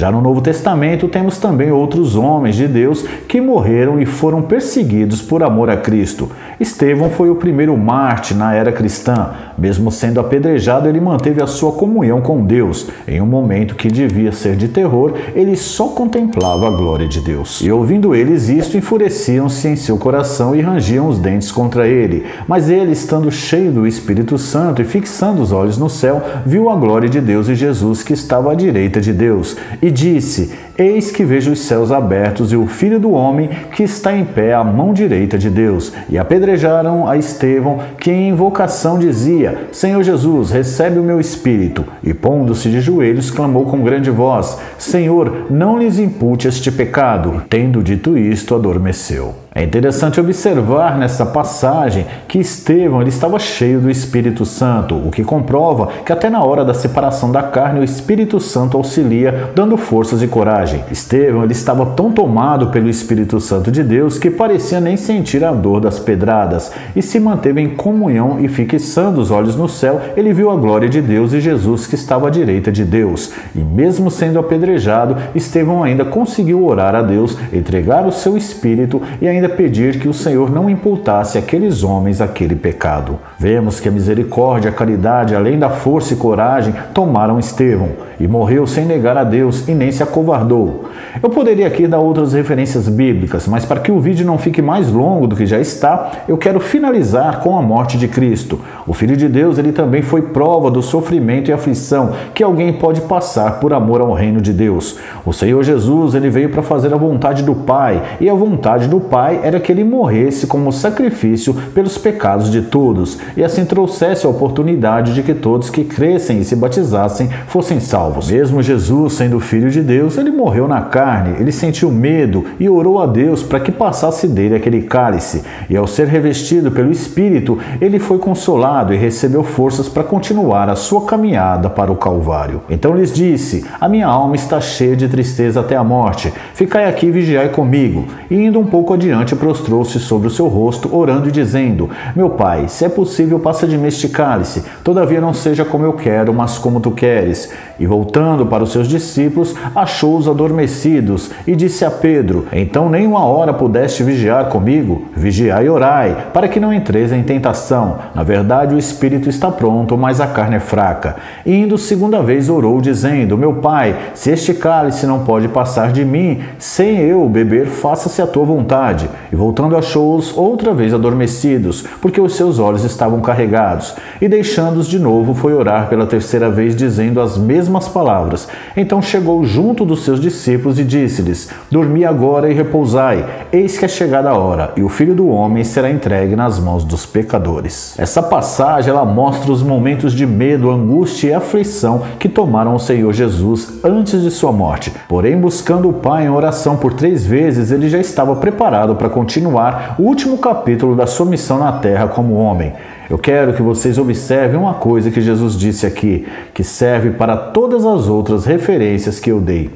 Já no Novo Testamento temos também outros homens de Deus que morreram e foram perseguidos por amor a Cristo. Estevão foi o primeiro mártir na era cristã. Mesmo sendo apedrejado, ele manteve a sua comunhão com Deus. Em um momento que devia ser de terror, ele só contemplava a glória de Deus. E ouvindo eles isto, enfureciam-se em seu coração e rangiam os dentes contra ele. Mas ele, estando cheio do Espírito Santo e fixando os olhos no céu, viu a glória de Deus e Jesus que estava à direita de Deus. E disse: Eis que vejo os céus abertos e o Filho do Homem que está em pé à mão direita de Deus. E apedrejaram a Estevão, que em invocação dizia: Senhor Jesus, recebe o meu espírito. E pondo-se de joelhos, clamou com grande voz: Senhor, não lhes impute este pecado. Tendo dito isto, adormeceu. É interessante observar nessa passagem que Estevão ele estava cheio do Espírito Santo, o que comprova que até na hora da separação da carne o Espírito Santo auxilia, dando forças e coragem. Estevão ele estava tão tomado pelo Espírito Santo de Deus que parecia nem sentir a dor das pedradas e se manteve em comunhão e fixando os olhos no céu, ele viu a glória de Deus e Jesus que estava à direita de Deus. E mesmo sendo apedrejado, Estevão ainda conseguiu orar a Deus, entregar o seu espírito e ainda pedir que o Senhor não imputasse àqueles homens aquele pecado. Vemos que a misericórdia e a caridade, além da força e coragem, tomaram Estevão e morreu sem negar a Deus e nem se acovardou. Eu poderia aqui dar outras referências bíblicas, mas para que o vídeo não fique mais longo do que já está, eu quero finalizar com a morte de Cristo. O Filho de Deus, ele também foi prova do sofrimento e aflição que alguém pode passar por amor ao reino de Deus. O Senhor Jesus, ele veio para fazer a vontade do Pai, e a vontade do Pai era que ele morresse como sacrifício pelos pecados de todos, e assim trouxesse a oportunidade de que todos que crescem e se batizassem fossem salvos. Mesmo Jesus, sendo Filho de Deus, ele morreu na carne, ele sentiu medo e orou a Deus para que passasse dele aquele cálice, e ao ser revestido pelo Espírito, ele foi consolado e recebeu forças para continuar a sua caminhada para o Calvário. Então lhes disse: A minha alma está cheia de tristeza até a morte, ficai aqui e vigiai comigo. E indo um pouco adiante, prostrou-se sobre o seu rosto, orando e dizendo: Meu Pai, se é possível, passa de mim este cálice, todavia não seja como eu quero, mas como tu queres. E voltando para os seus discípulos, achou-os adormecidos, e disse a Pedro: Então nem uma hora pudeste vigiar comigo? Vigiai e orai, para que não entreis em tentação. Na verdade, o espírito está pronto, mas a carne é fraca. E indo segunda vez orou, dizendo: Meu Pai, se este cálice não pode passar de mim, sem eu beber, faça-se a tua vontade. E voltando achou-os outra vez adormecidos, porque os seus olhos estavam carregados. E deixando-os de novo, foi orar pela terceira vez, dizendo as mesmas palavras. Então chegou junto dos seus discípulos e disse-lhes: Dormi agora e repousai, eis que é chegada a hora, e o Filho do Homem será entregue nas mãos dos pecadores. Essa passagem ela mostra os momentos de medo, angústia e aflição que tomaram o Senhor Jesus antes de sua morte. Porém, buscando o Pai em oração por 3 vezes, ele já estava preparado para continuar o último capítulo da sua missão na terra como homem. Eu quero que vocês observem uma coisa que Jesus disse aqui, que serve para todas as outras referências que eu dei.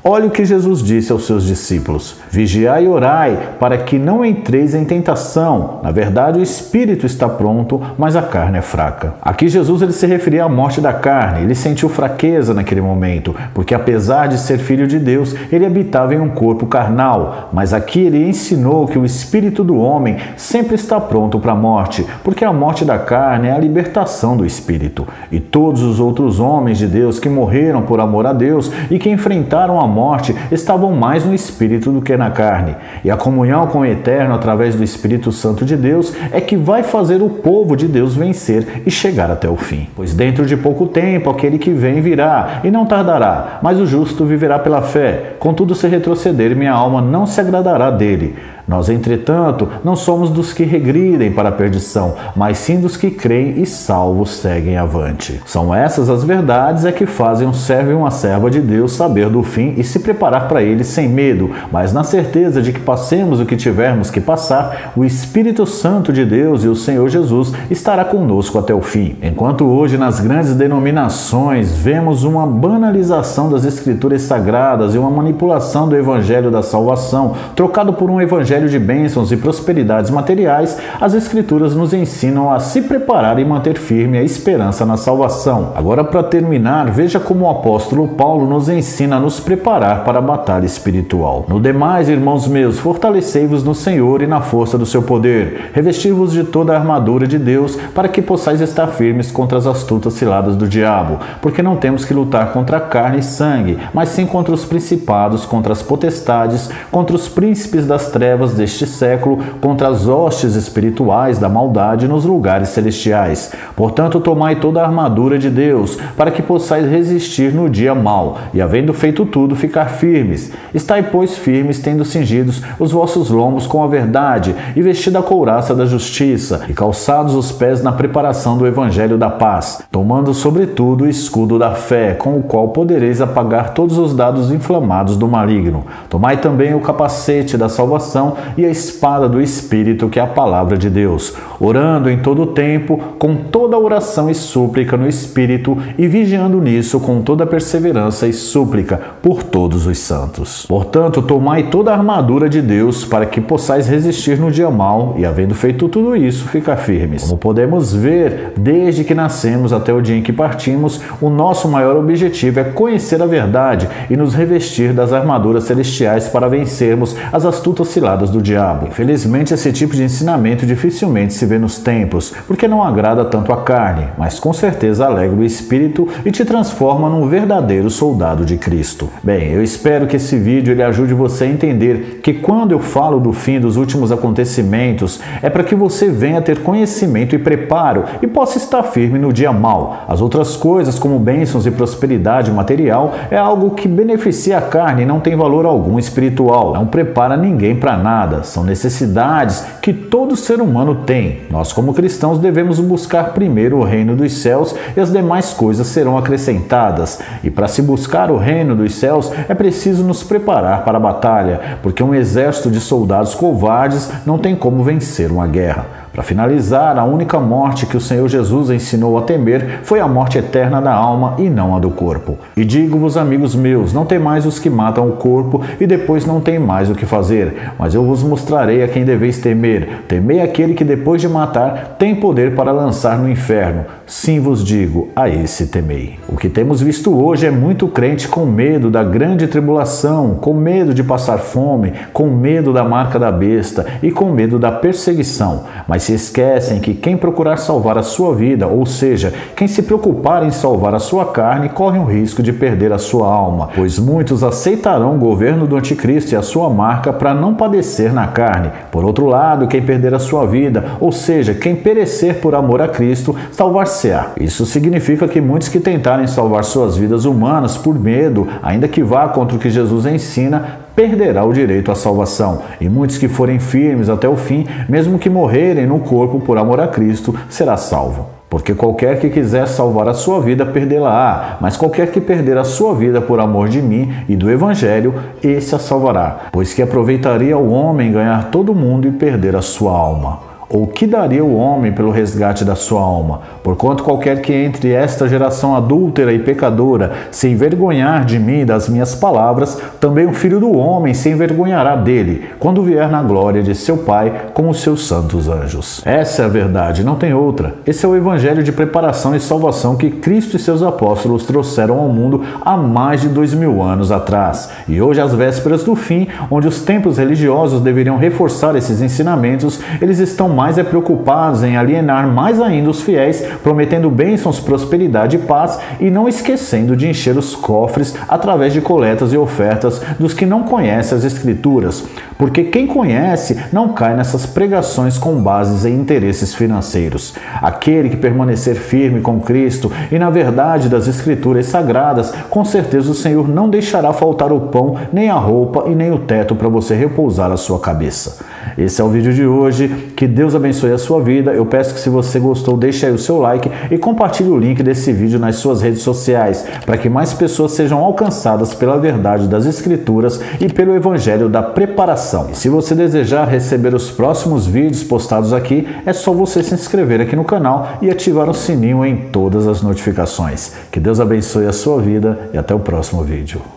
Olha o que Jesus disse aos seus discípulos: Vigiai e orai, para que não entreis em tentação. Na verdade, o espírito está pronto, mas a carne é fraca. Aqui Jesus ele se referia à morte da carne. Ele sentiu fraqueza naquele momento, porque apesar de ser filho de Deus, ele habitava em um corpo carnal. Mas aqui ele ensinou que o espírito do homem sempre está pronto para a morte, porque a morte da carne é a libertação do espírito. E todos os outros homens de Deus que morreram por amor a Deus e que enfrentaram a morte estavam mais no Espírito do que na carne. E a comunhão com o Eterno através do Espírito Santo de Deus é que vai fazer o povo de Deus vencer e chegar até o fim. Pois dentro de pouco tempo aquele que vem virá e não tardará, mas o justo viverá pela fé. Contudo, se retroceder, minha alma não se agradará dele. Nós, entretanto, não somos dos que regridem para a perdição, mas sim dos que creem e salvos seguem avante. São essas as verdades que fazem um servo e uma serva de Deus saber do fim e se preparar para ele sem medo, mas na certeza de que passemos o que tivermos que passar, o Espírito Santo de Deus e o Senhor Jesus estará conosco até o fim. Enquanto hoje nas grandes denominações vemos uma banalização das Escrituras Sagradas e uma manipulação do Evangelho da salvação, trocado por um Evangelho evangelho de bênçãos e prosperidades materiais, as Escrituras nos ensinam a se preparar e manter firme a esperança na salvação. Agora, para terminar, veja como o apóstolo Paulo nos ensina a nos preparar para a batalha espiritual. No demais, irmãos meus, fortalecei-vos no Senhor e na força do seu poder. Revesti-vos de toda a armadura de Deus, para que possais estar firmes contra as astutas ciladas do diabo. Porque não temos que lutar contra carne e sangue, mas sim contra os principados, contra as potestades, contra os príncipes das trevas deste século, contra as hostes espirituais da maldade nos lugares celestiais. Portanto, tomai toda a armadura de Deus, para que possais resistir no dia mau, e havendo feito tudo, ficar firmes. Estai, pois, firmes, tendo cingidos os vossos lombos com a verdade, e vestida a couraça da justiça, e calçados os pés na preparação do evangelho da paz, tomando sobretudo o escudo da fé, com o qual podereis apagar todos os dados inflamados do maligno. Tomai também o capacete da salvação e a espada do Espírito, que é a palavra de Deus, orando em todo o tempo, com toda oração e súplica no Espírito, e vigiando nisso com toda perseverança e súplica por todos os santos. Portanto, tomai toda a armadura de Deus, para que possais resistir no dia mau, e havendo feito tudo isso, ficar firmes. Como podemos ver, desde que nascemos até o dia em que partimos, o nosso maior objetivo é conhecer a verdade e nos revestir das armaduras celestiais para vencermos as astutas ciladas do diabo. Infelizmente, esse tipo de ensinamento dificilmente se vê nos templos, porque não agrada tanto a carne, mas com certeza alegra o espírito e te transforma num verdadeiro soldado de Cristo. Bem, eu espero que esse vídeo ele ajude você a entender que quando eu falo do fim dos últimos acontecimentos, é para que você venha ter conhecimento e preparo e possa estar firme no dia mau. As outras coisas, como bênçãos e prosperidade material, é algo que beneficia a carne e não tem valor algum espiritual. Não prepara ninguém para nada. São necessidades que todo ser humano tem. Nós, como cristãos, devemos buscar primeiro o reino dos céus e as demais coisas serão acrescentadas. E para se buscar o reino dos céus, é preciso nos preparar para a batalha, porque um exército de soldados covardes não tem como vencer uma guerra. Para finalizar, a única morte que o Senhor Jesus ensinou a temer foi a morte eterna da alma e não a do corpo. E digo-vos, amigos meus, não temais os que matam o corpo e depois não tem mais o que fazer, mas eu vos mostrarei a quem deveis temer. Temei aquele que depois de matar tem poder para lançar no inferno. Sim, vos digo, a esse temei. O que temos visto hoje é muito crente com medo da grande tribulação, com medo de passar fome, com medo da marca da besta e com medo da perseguição. Mas se esquecem que quem procurar salvar a sua vida, ou seja, quem se preocupar em salvar a sua carne, corre o risco de perder a sua alma, pois muitos aceitarão o governo do anticristo e a sua marca para não padecer na carne. Por outro lado, quem perder a sua vida, ou seja, quem perecer por amor a Cristo, salvar-se-á. Isso significa que muitos que tentarem salvar suas vidas humanas por medo, ainda que vá contra o que Jesus ensina, perderá o direito à salvação. E muitos que forem firmes até o fim, mesmo que morrerem no corpo por amor a Cristo, será salvo. Porque qualquer que quiser salvar a sua vida, perdê-la-á, mas qualquer que perder a sua vida por amor de mim e do Evangelho, esse a salvará. Pois que aproveitaria o homem ganhar todo o mundo e perder a sua alma? Ou que daria o homem pelo resgate da sua alma? Porquanto qualquer que entre esta geração adúltera e pecadora se envergonhar de mim e das minhas palavras, também o Filho do Homem se envergonhará dele, quando vier na glória de seu Pai com os seus santos anjos. Essa é a verdade, não tem outra. Esse é o evangelho de preparação e salvação que Cristo e seus apóstolos trouxeram ao mundo há mais de 2000 anos atrás. E hoje, às vésperas do fim, onde os templos religiosos deveriam reforçar esses ensinamentos, eles estão mais preocupados em alienar mais ainda os fiéis, prometendo bênçãos, prosperidade e paz e não esquecendo de encher os cofres através de coletas e ofertas dos que não conhecem as Escrituras. Porque quem conhece não cai nessas pregações com bases em interesses financeiros. Aquele que permanecer firme com Cristo e na verdade das Escrituras sagradas, com certeza o Senhor não deixará faltar o pão, nem a roupa e nem o teto para você repousar a sua cabeça. Esse é o vídeo de hoje. Que Deus abençoe a sua vida. Eu peço que, se você gostou, deixe aí o seu like e compartilhe o link desse vídeo nas suas redes sociais, para que mais pessoas sejam alcançadas pela verdade das Escrituras e pelo Evangelho da preparação. E se você desejar receber os próximos vídeos postados aqui, é só você se inscrever aqui no canal e ativar o sininho em todas as notificações. Que Deus abençoe a sua vida e até o próximo vídeo.